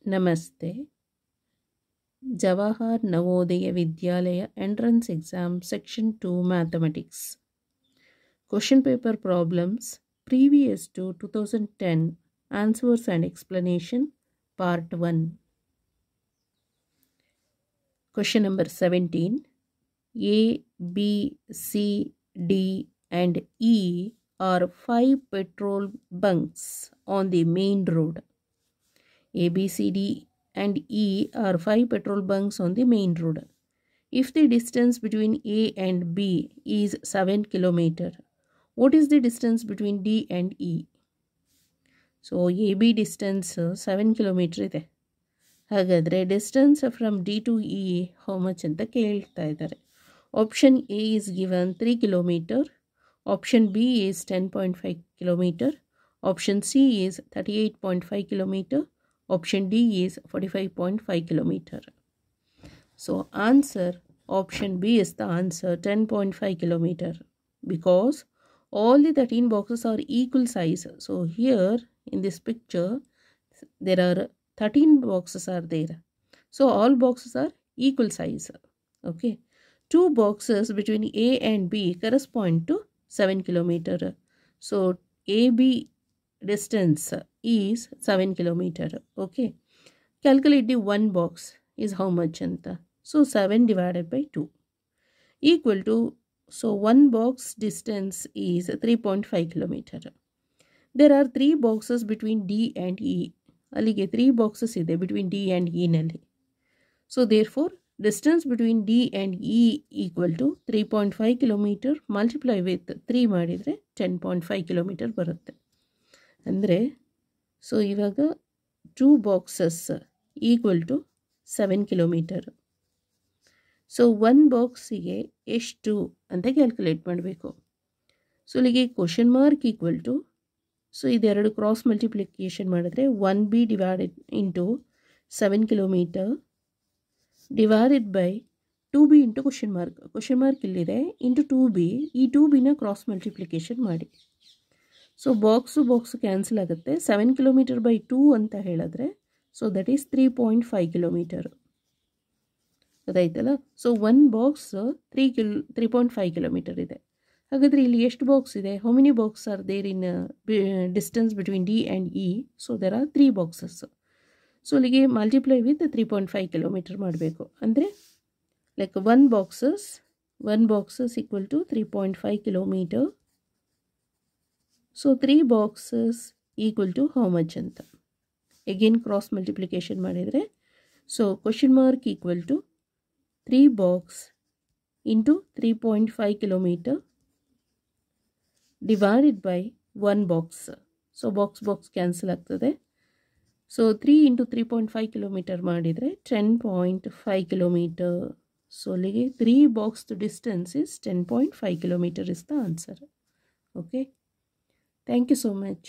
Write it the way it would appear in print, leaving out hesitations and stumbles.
Namaste. Jawahar Navodaya Vidyalaya Entrance Exam Section 2 Mathematics. Question paper problems previous to 2010. Answers and explanation Part 1. Question number 17. A, B, C, D and E are 5 petrol bunks on the main road. A, B, C, D and E are 5 petrol bunks on the main road. If the distance between A and B is 7 km, what is the distance between D and E? So, AB distance 7 km ಇದೆ. ಹಾಗಾದರೆ distance from D to E how much ಅಂತ ಕೇಳ್ತಾ ಇದ್ದಾರೆ. Option A is given 3 km. Option B is 10.5 km. Option C is 38.5 km. Option D is 45.5 km. So answer option B is the answer, 10.5 km, because all the 13 boxes are equal size. So here in this picture there are 13 boxes are there. So all boxes are equal size. Okay. 2 boxes between A and B correspond to 7 km. So AB distance is 7 km. Okay. Calculate the one box is how much anta. So 7 divided by 2 equal to, so one box distance is 3.5 km. There are 3 boxes between D and E. Alige 3 boxes ide between D and E nalli. So therefore distance between D and E equal to 3.5 km multiply with 3 ಮಾಡಿದ್ರೆ 10.5 km ಬರುತ್ತೆ. ಅಂದರೆ so ಇವಾಗ 2 boxes equal to 7 km. So 1 ಬಾಕ್ಸಿಗೆ ಎಷ್ಟು ಅಂತ calculate ಮಾಡಬೇಕು. So ಇಲ್ಲಿಗೆ question mark equal to, so ಇದೆರಡು ಕ್ರಾಸ್ ಮಲ್ಟಿಪ್ಲಿಕೇಶನ್ ಮಾಡಿದ್ರೆ 1b divided into 7 km divided by 2b into question mark ಇಲ್ಲಿದೆ ಇಂಟು 2b. ಈ 2bನ ಕ್ರಾಸ್ ಮಲ್ಟಿಪ್ಲಿಕೇಶನ್ ಮಾಡಿ. ಸೊ ಬಾಕ್ಸು ಕ್ಯಾನ್ಸಲ್ ಆಗುತ್ತೆ. 7 km by 2 ಅಂತ ಹೇಳಿದ್ರೆ ಸೊ ದಟ್ ಈಸ್ 3.5 km. ಗೊತ್ತಾಯ್ತಲ್ಲ. ಸೊ 1 ಬಾಕ್ಸ್ 3.5 km ಇದೆ. ಹಾಗಾದರೆ ಇಲ್ಲಿ ಎಷ್ಟು ಬಾಕ್ಸ್ ಇದೆ? How many box are there in distance between D and E? So there are 3 boxes. So ಇಲ್ಲಿಗೆ ಮಲ್ಟಿಪ್ಲೈ ವಿತ್ 3.5 km ಮಾಡಬೇಕು. ಅಂದರೆ like 1 boxes equal to 3.5 km. So 3 boxes equal to how much ಅಂತ again cross multiplication ಮಾಡಿದರೆ, so question mark equal to 3 box into 3.5 km divided by 1 box. So box cancel ಆಗ್ತದೆ. So 3 into 3.5 km ಮಾಡಿದರೆ 10.5 km. So ಅಲ್ಲಿಗೆ 3 box distance is 10.5 km is the answer. Okay. Thank you so much.